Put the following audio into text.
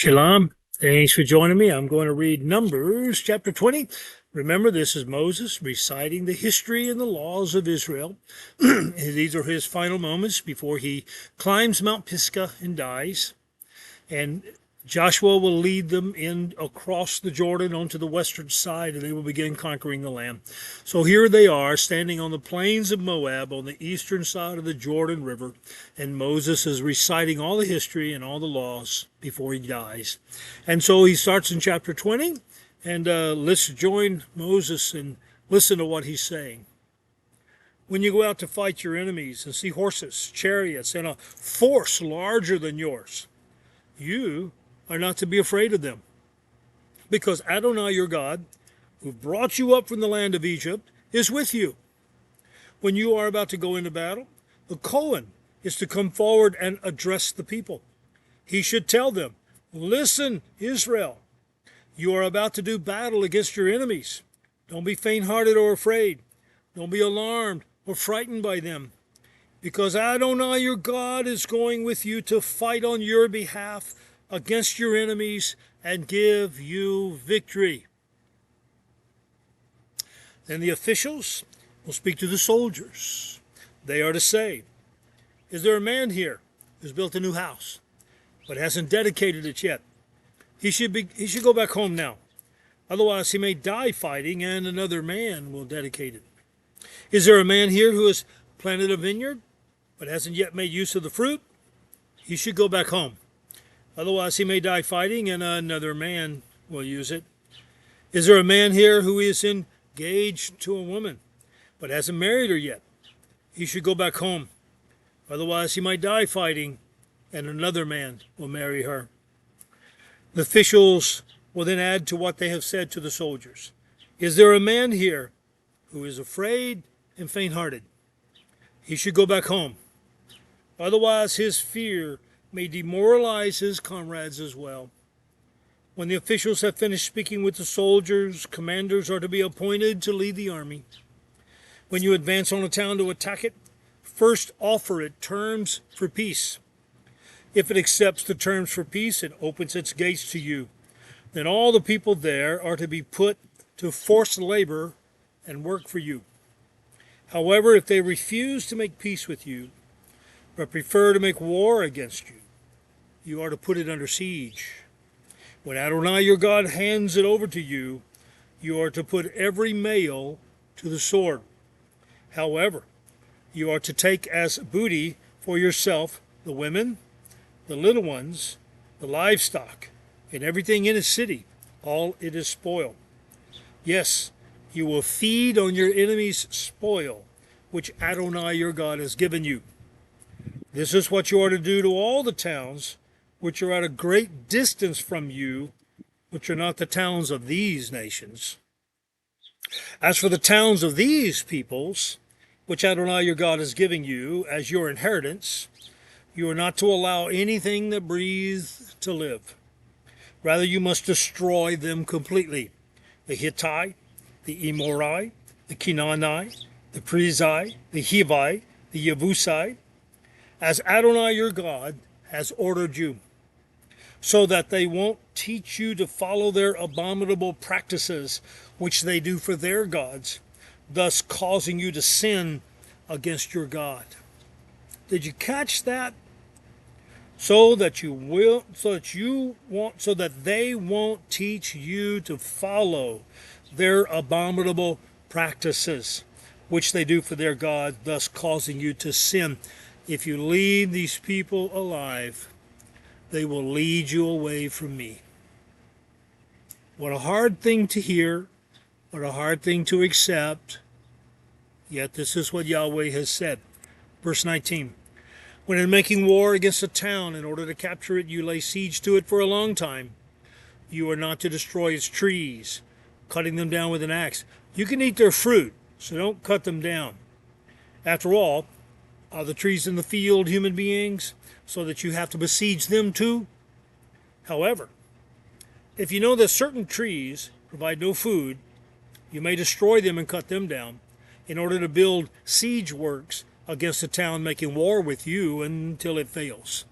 Shalom. Thanks for joining me. I'm going to read Numbers chapter 20. Remember, this is Moses reciting the history and the laws of Israel. These are his final moments before he climbs Mount Pisgah and dies. And Joshua will lead them in across the Jordan onto the western side, and they will begin conquering the land. So here they are, standing on the plains of Moab on the eastern side of the Jordan River, and Moses is reciting all the history and all the laws before he dies. And so he starts in chapter 20, and let's join Moses and listen to what he's saying. When you go out to fight your enemies and see horses, chariots, and a force larger than yours, you are not to be afraid of them, because Adonai your God, who brought you up from the land of Egypt, is with you. When you are about to go into battle, the Kohen is to come forward and address the people. He should tell them, "Listen, Israel, you are about to do battle against your enemies. Don't be faint-hearted or afraid. Don't be alarmed or frightened by them, because Adonai your God is going with you to fight on your behalf against your enemies and give you victory." Then the officials will speak to the soldiers. They are to say, "Is there a man here who's built a new house but hasn't dedicated it yet? He should go back home now. Otherwise he may die fighting and another man will dedicate it. Is there a man here who has planted a vineyard but hasn't yet made use of the fruit? He should go back home. Otherwise he may die fighting and another man will use it. Is there a man here who is engaged to a woman but hasn't married her yet? He should go back home. Otherwise he might die fighting and another man will marry her." The officials will then add to what they have said to the soldiers. "Is there a man here who is afraid and faint-hearted? He should go back home. Otherwise his fear may demoralize his comrades as well." When the officials have finished speaking with the soldiers, commanders are to be appointed to lead the army. When you advance on a town to attack it, first offer it terms for peace. If it accepts the terms for peace and opens its gates to you, then all the people there are to be put to forced labor and work for you. However, if they refuse to make peace with you, but prefer to make war against you, you are to put it under siege. When Adonai your God hands it over to you, you are to put every male to the sword. However, you are to take as booty for yourself the women, the little ones, the livestock, and everything in a city, all it is spoil. Yes, you will feed on your enemy's spoil, which Adonai your God has given you. This is what you are to do to all the towns which are at a great distance from you, which are not the towns of these nations. As for the towns of these peoples, which Adonai your God is giving you as your inheritance, you are not to allow anything that breathes to live. Rather, you must destroy them completely. The Hittite, the Emorai, the Canaanite, the Perizzite, the Hivite, the Yebusite, as Adonai your God has ordered you, so that they won't teach you to follow their abominable practices which they do for their gods, thus causing you to sin against your God. Did you catch that? So that they won't teach you to follow their abominable practices which they do for their God, thus causing you to sin. If you leave these people alive, they will lead you away from me. What a hard thing to hear, what a hard thing to accept, yet this is what Yahweh has said. Verse 19, when in making war against a town in order to capture it, you lay siege to it for a long time, you are not to destroy its trees, cutting them down with an axe. You can eat their fruit, so don't cut them down. After all, are the trees in the field human beings, so that you have to besiege them too? However, if you know that certain trees provide no food, you may destroy them and cut them down in order to build siege works against a town making war with you until it fails.